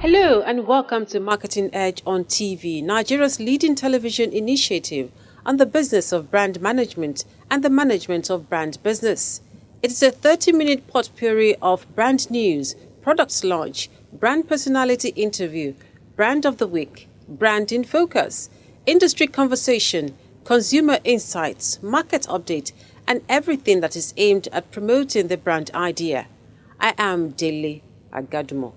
Hello and welcome to Marketing Edge on TV, Nigeria's leading television initiative on the business of brand management and the management of brand business. It is a 30-minute potpourri of brand news, products launch, brand personality interview, brand of the week, brand in focus, industry conversation, consumer insights, market update, and everything that is aimed at promoting the brand idea. I am Dele Agadumo.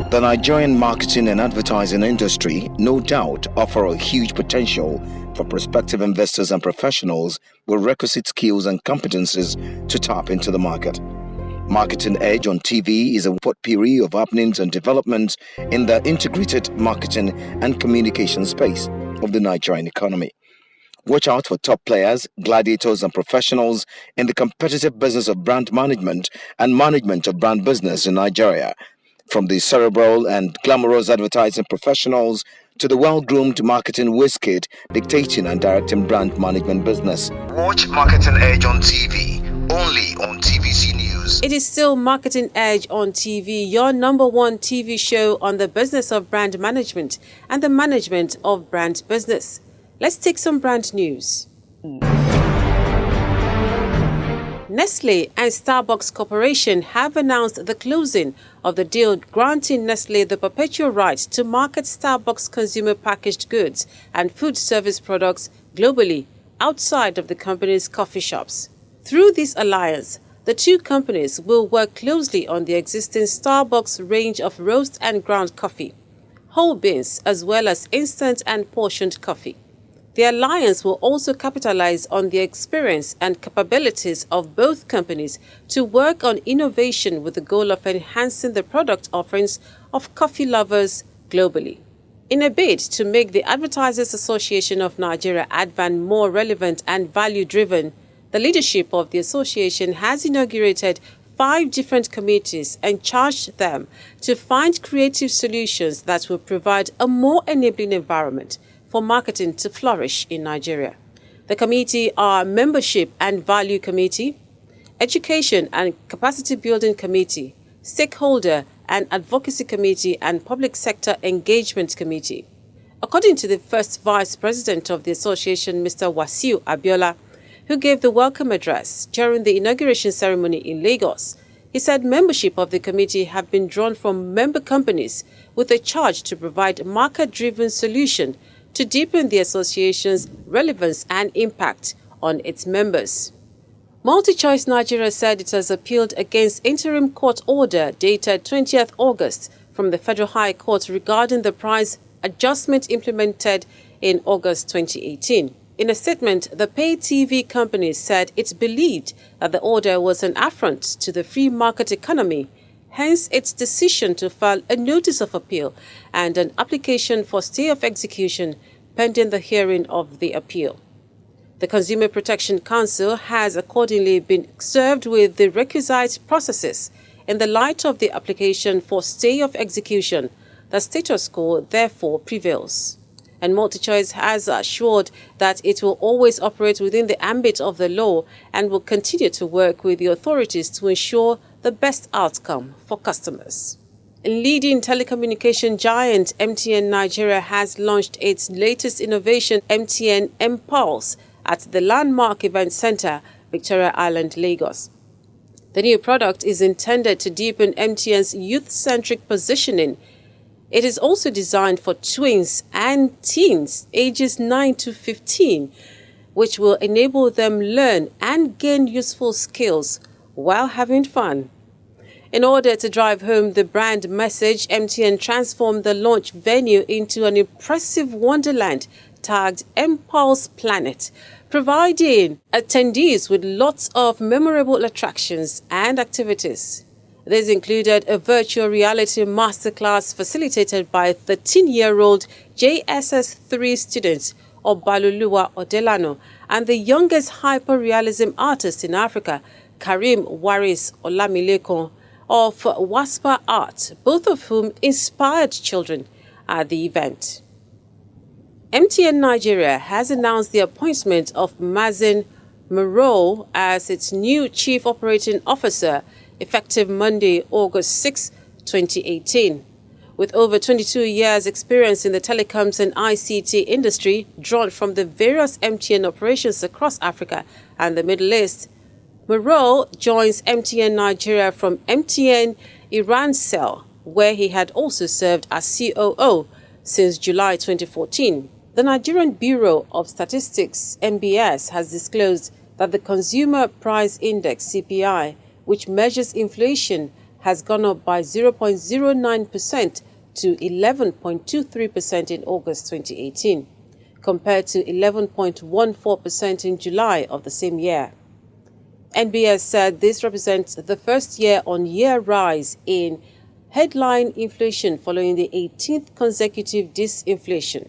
The Nigerian marketing and advertising industry no doubt offer a huge potential for prospective investors and professionals with requisite skills and competencies to tap into the market. Marketing Edge on TV is a potpourri of happenings and developments in the integrated marketing and communication space of the Nigerian economy. Watch out for top players, gladiators, and professionals in the competitive business of brand management and management of brand business in Nigeria. From the cerebral and glamorous advertising professionals to the well-groomed marketing whiz-kid dictating and directing brand management business. Watch Marketing Edge on TV, only on TVC News. It is still Marketing Edge on TV, your number one TV show on the business of brand management and the management of brand business. Let's take some brand news. Nestle and Starbucks Corporation have announced the closing of the deal granting Nestle the perpetual right to market Starbucks consumer packaged goods and food service products globally outside of the company's coffee shops. Through this alliance, the two companies will work closely on the existing Starbucks range of roast and ground coffee, whole beans, as well as instant and portioned coffee. The alliance will also capitalize on the experience and capabilities of both companies to work on innovation with the goal of enhancing the product offerings of coffee lovers globally. In a bid to make the Advertisers Association of Nigeria (ADVAN) more relevant and value-driven, the leadership of the association has inaugurated 5 different committees and charged them to find creative solutions that will provide a more enabling environment for marketing to flourish in Nigeria. The committee are Membership and Value Committee, Education and Capacity Building Committee, Stakeholder and Advocacy Committee, and Public Sector Engagement Committee. According to the first Vice President of the association, Mr. Wasiu Abiola, who gave the welcome address during the inauguration ceremony in Lagos, he said membership of the committee have been drawn from member companies with a charge to provide market-driven solution to deepen the association's relevance and impact on its members. MultiChoice Nigeria said it has appealed against interim court order dated 20th August from the Federal High Court regarding the price adjustment implemented in August 2018. In a statement, the pay TV company said it believed that the order was an affront to the free market economy, hence its decision to file a notice of appeal and an application for stay of execution pending the hearing of the appeal. The Consumer Protection Council has accordingly been served with the requisite processes. In the light of the application for stay of execution, the status quo therefore prevails. And MultiChoice has assured that it will always operate within the ambit of the law and will continue to work with the authorities to ensure the best outcome for customers. Leading telecommunication giant MTN Nigeria has launched its latest innovation, MTN mPulse, at the landmark event center, Victoria Island, Lagos. The new product is intended to deepen MTN's youth-centric positioning. It is also designed for twins and teens ages 9 to 15, which will enable them learn and gain useful skills while having fun. In order to drive home the brand message, MTN transformed the launch venue into an impressive wonderland tagged mPulse Planet, providing attendees with lots of memorable attractions and activities. This included a virtual reality masterclass facilitated by 13-year-old JSS3 student Obaluluwa Odelano and the youngest hyper-realism artist in Africa, Karim Waris Olamilekon of Waspa Art, both of whom inspired children at the event. MTN Nigeria has announced the appointment of Mazin Moreau as its new Chief Operating Officer effective Monday, August 6, 2018. With over 22 years' experience in the telecoms and ICT industry, drawn from the various MTN operations across Africa and the Middle East, Moreau joins MTN Nigeria from MTN Irancell, where he had also served as COO since July 2014. The Nigerian Bureau of Statistics (NBS) has disclosed that the Consumer Price Index (CPI), which measures inflation, has gone up by 0.09% to 11.23% in August 2018, compared to 11.14% in July of the same year. NBS said this represents the first year-on-year rise in headline inflation following the 18th consecutive disinflation.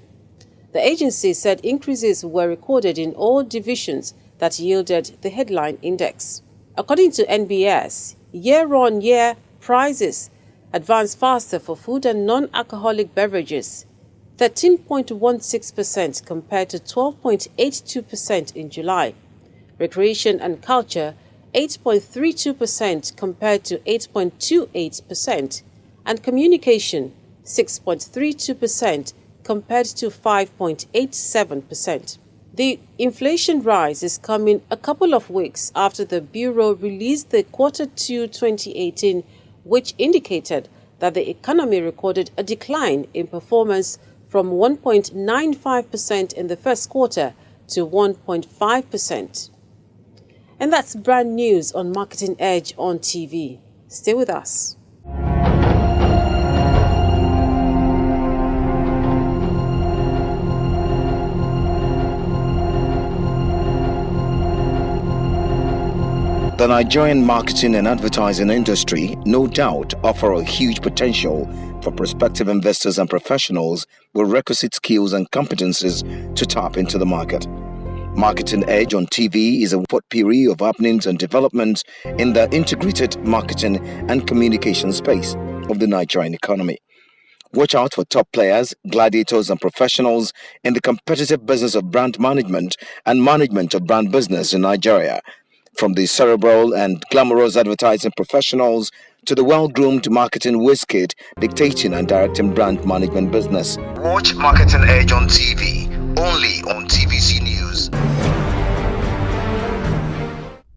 The agency said increases were recorded in all divisions that yielded the headline index. According to NBS, year-on-year prices advanced faster for food and non-alcoholic beverages, 13.16% compared to 12.82% in July. Recreation and culture, 8.32% compared to 8.28%, and communication, 6.32% compared to 5.87%. The inflation rise is coming a couple of weeks after the Bureau released the Q2 2018, which indicated that the economy recorded a decline in performance from 1.95% in the first quarter to 1.5%. And that's brand news on Marketing Edge on TV. Stay with us. The Nigerian marketing and advertising industry, no doubt, offer a huge potential for prospective investors and professionals with requisite skills and competencies to tap into the market. Marketing Edge on TV is a potpourri of happenings and developments in the integrated marketing and communication space of the Nigerian economy. Watch out for top players, gladiators, and professionals in the competitive business of brand management and management of brand business in Nigeria. From the cerebral and glamorous advertising professionals to the well-groomed marketing whiz-kid dictating and directing brand management business. Watch Marketing Edge on TV, only on TVC News.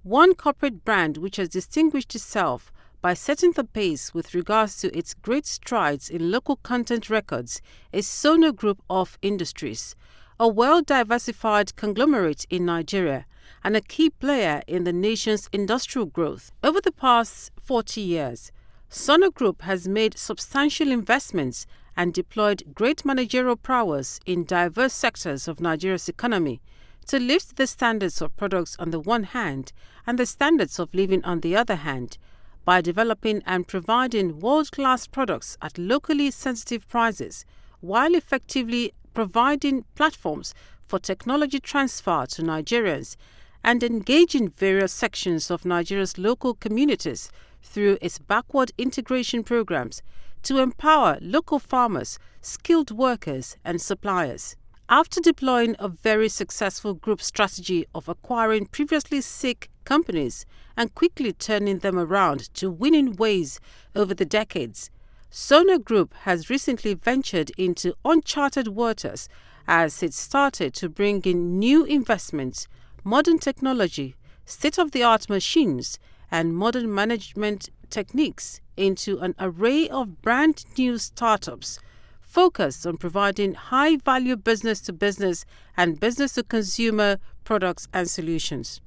One corporate brand which has distinguished itself by setting the pace with regards to its great strides in local content records is Sono Group of Industries, a well-diversified conglomerate in Nigeria and a key player in the nation's industrial growth. Over the past 40 years, Sono Group has made substantial investments and deployed great managerial prowess in diverse sectors of Nigeria's economy to lift the standards of products on the one hand and the standards of living on the other hand, by developing and providing world-class products at locally sensitive prices, while effectively providing platforms for technology transfer to Nigerians and engaging various sections of Nigeria's local communities through its backward integration programs to empower local farmers, skilled workers, and suppliers. After deploying a very successful group strategy of acquiring previously sick companies and quickly turning them around to winning ways over the decades, Sono Group has recently ventured into uncharted waters as it started to bring in new investments, modern technology, state-of-the-art machines, and modern management techniques into an array of brand new startups focused on providing high-value business-to-business and business-to-consumer products and solutions.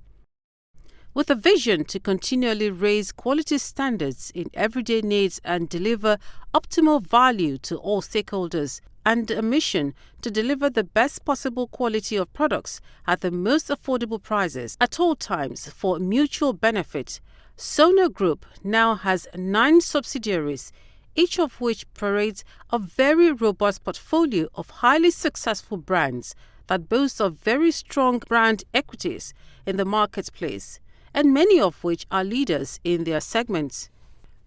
With a vision to continually raise quality standards in everyday needs and deliver optimal value to all stakeholders, and a mission to deliver the best possible quality of products at the most affordable prices at all times for mutual benefit, Sono Group now has 9 subsidiaries, each of which parades a very robust portfolio of highly successful brands that boast of very strong brand equities in the marketplace, and many of which are leaders in their segments.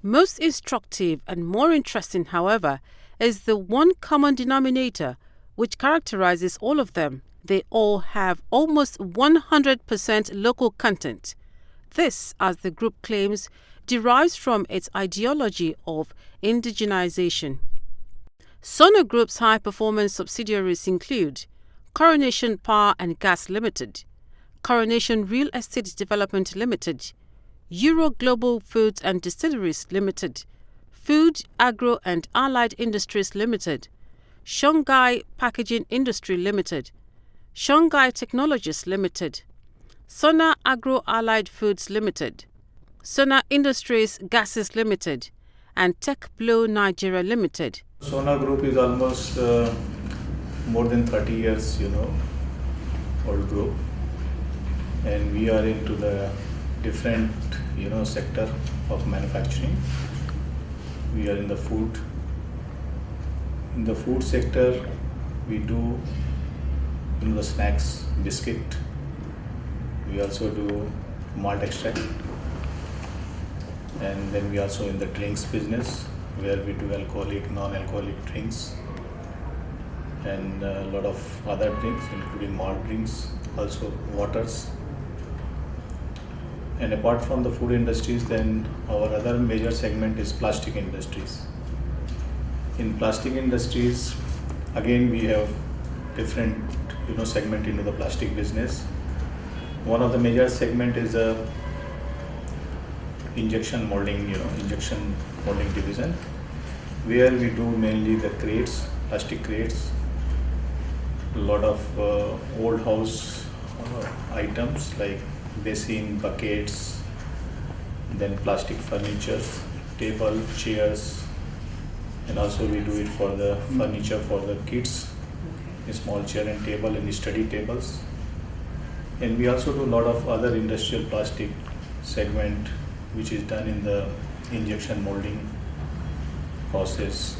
Most instructive and more interesting, however, is the one common denominator, which characterizes all of them. They all have almost 100% local content. This, as the group claims, derives from its ideology of indigenization. Sono Group's high-performance subsidiaries include Coronation Power and Gas Limited, Coronation Real Estate Development Limited, Euro Global Foods and Distilleries Limited, Food, Agro and Allied Industries Limited, Shanghai Packaging Industry Limited, Shanghai Technologies Limited, Sona Agro Allied Foods Limited, Sona Industries Gases Limited, and TechBlow Nigeria Limited. Sona Group is almost more than 30 years, old group, and we are into the different, sector of manufacturing. We are in the food. In the food sector, we do, the snacks, biscuit. We also do malt extract, and then we also in the drinks business, where we do alcoholic, non-alcoholic drinks, and a lot of other drinks, including malt drinks, also waters. And apart from the food industries, then our other major segment is plastic industries. In plastic industries, again we have different, segment into the plastic business. One of the major segment is injection molding division, where we do mainly the crates, plastic crates, a lot of old house items like basin, buckets, then plastic furniture, table, chairs, and also we do it for the furniture for the kids, a small chair and table and study tables. And we also do a lot of other industrial plastic segment, which is done in the injection molding process,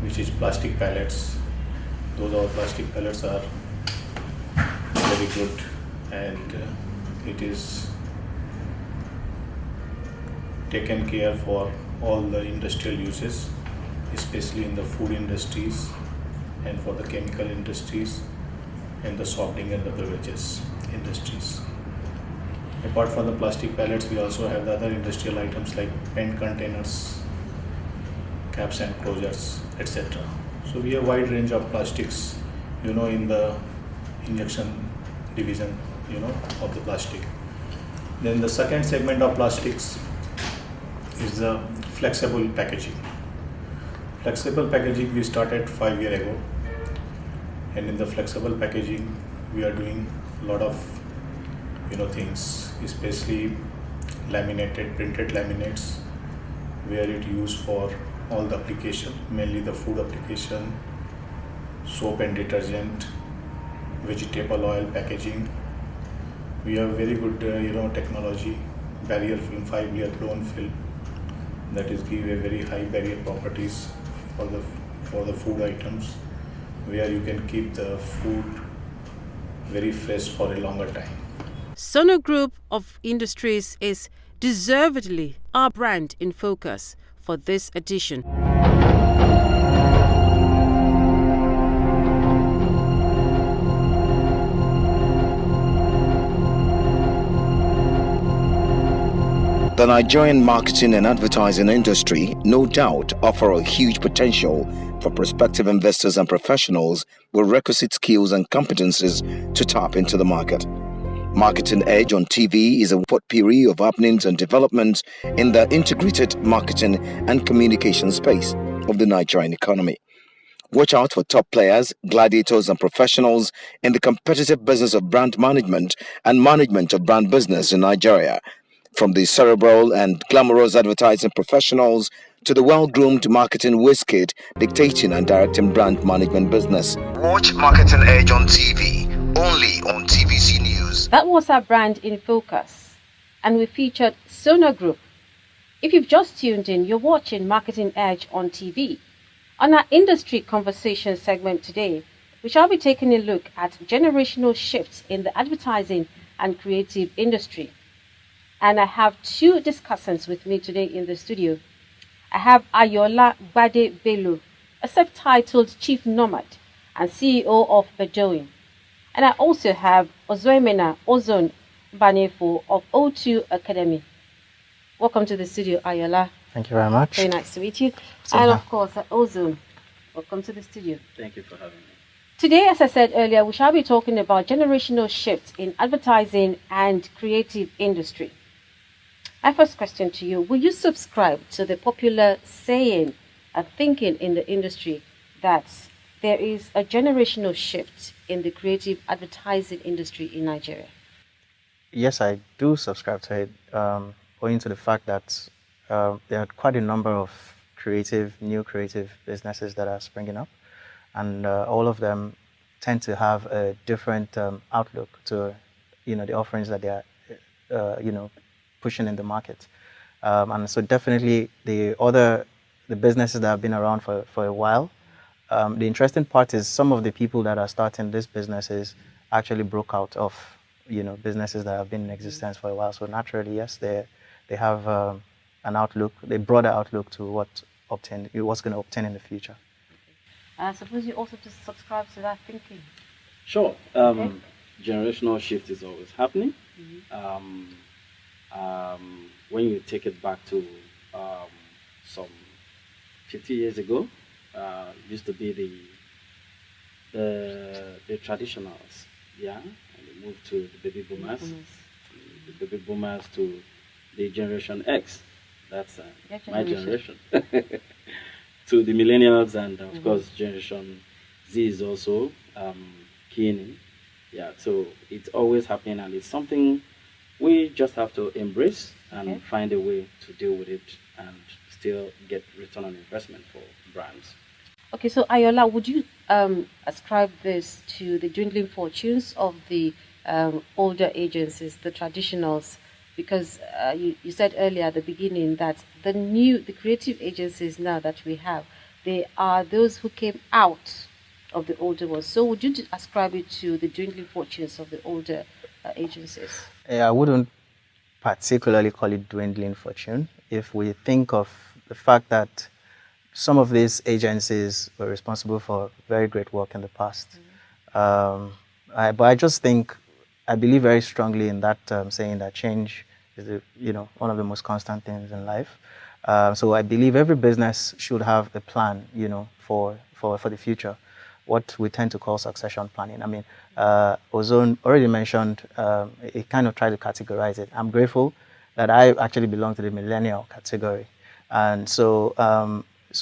which is plastic pellets. Those our plastic pellets are very good, and it is taken care for all the industrial uses, especially in the food industries and for the chemical industries and the soft drink and the beverages industries. Apart from the plastic pellets, we also have the other industrial items like pen containers, caps and closures, etc. So we have a wide range of plastics, in the injection division, of the plastic. Then the second segment of plastics is the flexible packaging. Flexible packaging we started 5 years ago, and in the flexible packaging we are doing a lot of things, especially printed laminates, where it used for all the application, mainly the food application, soap and detergent, vegetable oil packaging. We have very good technology, barrier film, 5-layer blown film, that is give a very high barrier properties for the food items, where you can keep the food very fresh for a longer time. Sono Group of Industries is deservedly our brand in focus for this edition. The Nigerian marketing and advertising industry no doubt offer a huge potential for prospective investors and professionals with requisite skills and competencies to tap into the market. Marketing Edge on TV is a potpourri of happenings and developments in the integrated marketing and communication space of the Nigerian economy. Watch out for top players, gladiators, and professionals in the competitive business of brand management and management of brand business in Nigeria. From the cerebral and glamorous advertising professionals to the well-groomed marketing wizkid dictating and directing brand management business. Watch Marketing Edge on TV, only on TVC News. That was our brand in focus, and we featured Sono Group. If you've just tuned in, you're watching Marketing Edge on TV. On our industry conversation segment today, we shall be taking a look at generational shifts in the advertising and creative industry. And I have two discussants with me today in the studio. I have Ayola Gbade Bello, a self-titled chief nomad and CEO of Bedoin. And I also have Ozoemena Ozone Banefo of O2 Academy. Welcome to the studio, Ayola. Thank you very much. Very nice to meet you. Same And here. of course, Ozone. Welcome to the studio. Thank you for having me. Today, as I said earlier, we shall be talking about generational shifts in advertising and creative industry. My first question to you, will you subscribe to the popular saying and thinking in the industry that there is a generational shift in the creative advertising industry in Nigeria? Yes, I do subscribe to it, owing to the fact that there are quite a number of new creative businesses that are springing up, and all of them tend to have a different outlook to, the offerings that they are, pushing in the market. And so definitely the businesses that have been around for a while, the interesting part is some of the people that are starting these businesses actually broke out of, businesses that have been in existence for a while. So naturally, yes, they have an outlook, a broader outlook to what's going to obtain in the future. And I suppose you also just subscribe to that thinking. Sure. Okay. Generational shift is always happening. When you take it back to some 50 years ago, used to be the traditionals, yeah, and they moved to the baby boomers, the baby boomers to the Generation X. That's my generation. To the millennials, and of course Generation Z is also keen in. Yeah, so it's always happening, and it's something we just have to embrace and find a way to deal with it and still get return on investment for brands. Okay, so Ayola, would you ascribe this to the dwindling fortunes of the older agencies, the traditionals? Because you said earlier at the beginning that the creative agencies now that we have, they are those who came out of the older ones. So would you ascribe it to the dwindling fortunes of the older agencies? I wouldn't particularly call it dwindling fortune. If we think of the fact that some of these agencies were responsible for very great work in the past, but I just think I believe very strongly in that saying that change is one of the most constant things in life. So I believe every business should have a plan, for the future, what we tend to call succession planning. I mean, Ozone already mentioned, it kind of tried to categorize it. I'm grateful that I actually belong to the millennial category. And so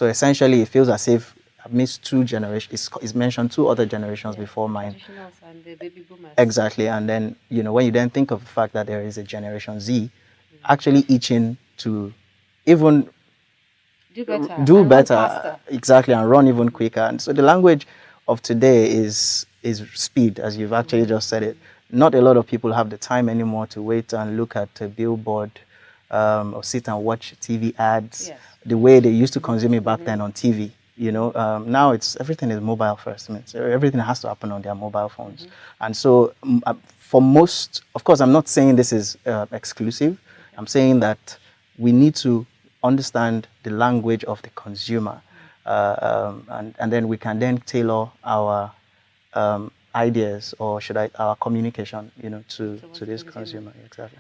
essentially it feels as if I've missed two generations. It's mentioned two other generations before mine. Traditionals and the baby boomers. Exactly. And then, when you then think of the fact that there is a Generation Z actually itching to even do better, exactly, and run even quicker. And so the language of today is speed, as you've actually just said it. Not a lot of people have the time anymore to wait and look at a billboard or sit and watch TV ads the way they used to consume it back then on TV. Now everything is mobile first. I mean, so everything has to happen on their mobile phones. And so for most, of course, I'm not saying this is exclusive. I'm saying that we need to understand the language of the consumer, and then we can then tailor our ideas, or our communication, to this consumer. Exactly.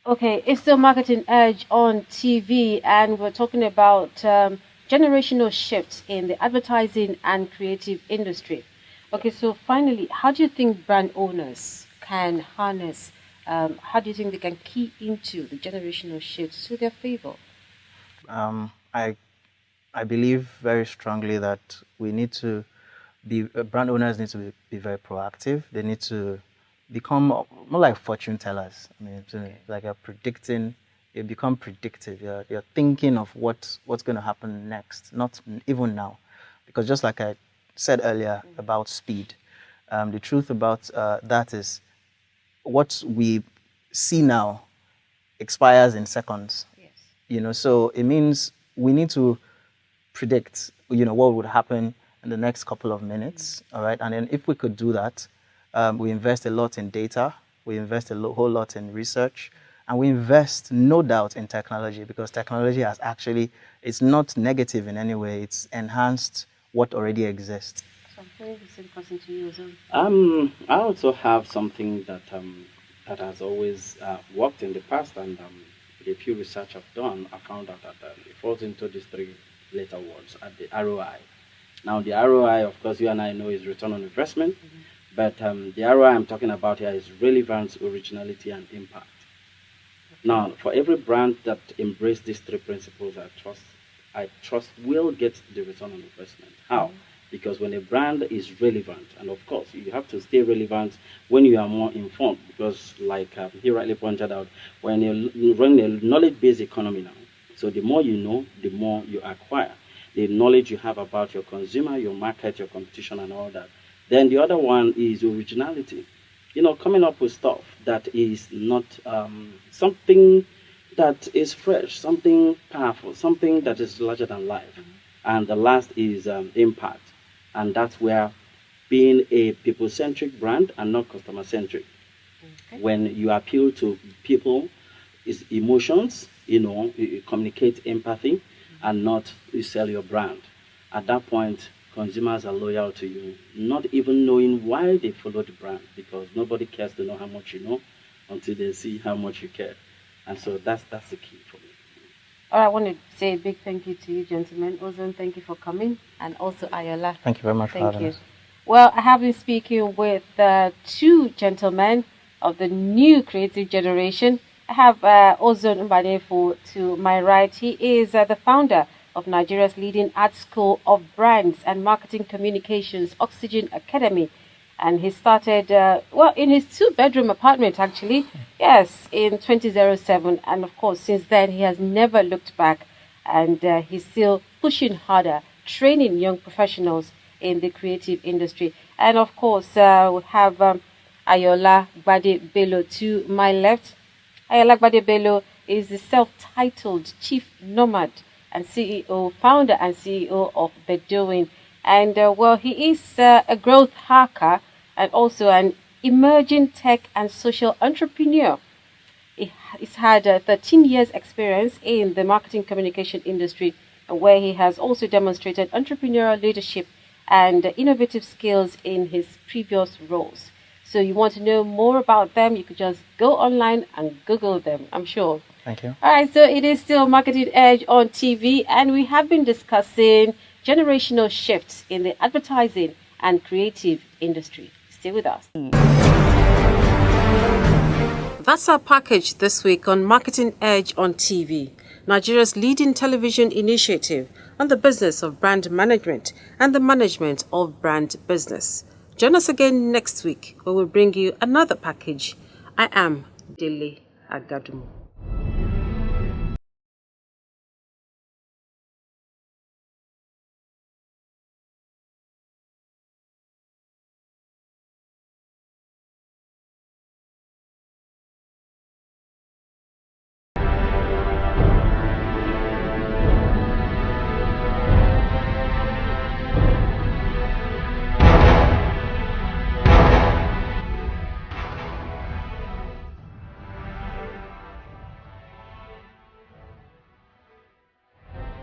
Okay, it's still Marketing Edge on TV, and we're talking about generational shifts in the advertising and creative industry. Okay, so finally, how do you think brand owners can harness, how do you think they can key into the generational shifts to their favor? I believe very strongly that we need to brand owners need to be very proactive. They need to become more like fortune tellers. I mean, like you become predictive. You're thinking of what's going to happen next, not even now. Because just like I said earlier about speed, the truth about that is what we see now expires in seconds. Yes. So it means we need to predict, what would happen in the next couple of minutes. All right. And then if we could do that, we invest a lot in data, we invest a whole lot in research, and we invest, no doubt, in technology, because technology it's not negative in any way. It's enhanced what already exists. I also have something that that has always worked in the past, and with a few research I've done, I found out that it falls into these three letter words at the ROI. Now, the ROI, of course, you and I know is return on investment, but the ROI I'm talking about here is relevance, originality, and impact. Now, for every brand that embraces these three principles, I trust will get the return on investment. How? Because when a brand is relevant, and of course you have to stay relevant when you are more informed, because like he rightly pointed out, when you run a knowledge-based economy now, so the more you know, the more you acquire. The knowledge you have about your consumer, your market, your competition, and all that. Then the other one is originality. You know, coming up with stuff that is not something that is fresh, something powerful, something that is larger than life. And the last is impact. And that's where being a people-centric brand and not customer-centric. When you appeal to people, is emotions, you communicate empathy and not you sell your brand. At that point, consumers are loyal to you, not even knowing why they follow the brand, because nobody cares to know how much you know until they see how much you care. And so that's the key for me. All right, I want to say a big thank you to you, gentlemen. Ozone, thank you for coming, and also Ayola. Thank you very much for having us. Well, I have been speaking with two gentlemen of the new creative generation. I have Ozone Mbanefo to my right. He is the founder of Nigeria's leading art school of brands and marketing communications, Oxygen Academy. And he started, in his two-bedroom apartment, actually. Yes, in 2007. And, of course, since then, he has never looked back. And he's still pushing harder, training young professionals in the creative industry. And, of course, we have Ayola Gbade Bello to my left. Ayola Gbade Bello is the self-titled Chief Nomad and CEO, founder and CEO of Bedouin. And, he is a growth hacker and also an emerging tech and social entrepreneur. He's had 13 years experience in the marketing communication industry, where he has also demonstrated entrepreneurial leadership and innovative skills in his previous roles. So you want to know more about them, you could just go online and Google them, I'm sure. Thank you. All right, so it is still Marketing Edge on TV, and we have been discussing generational shifts in the advertising and creative industry. Stay with us. That's our package this week on Marketing Edge on TV, Nigeria's leading television initiative on the business of brand management and the management of brand business. Join us again next week where we'll bring you another package. I am Dele Agadumo.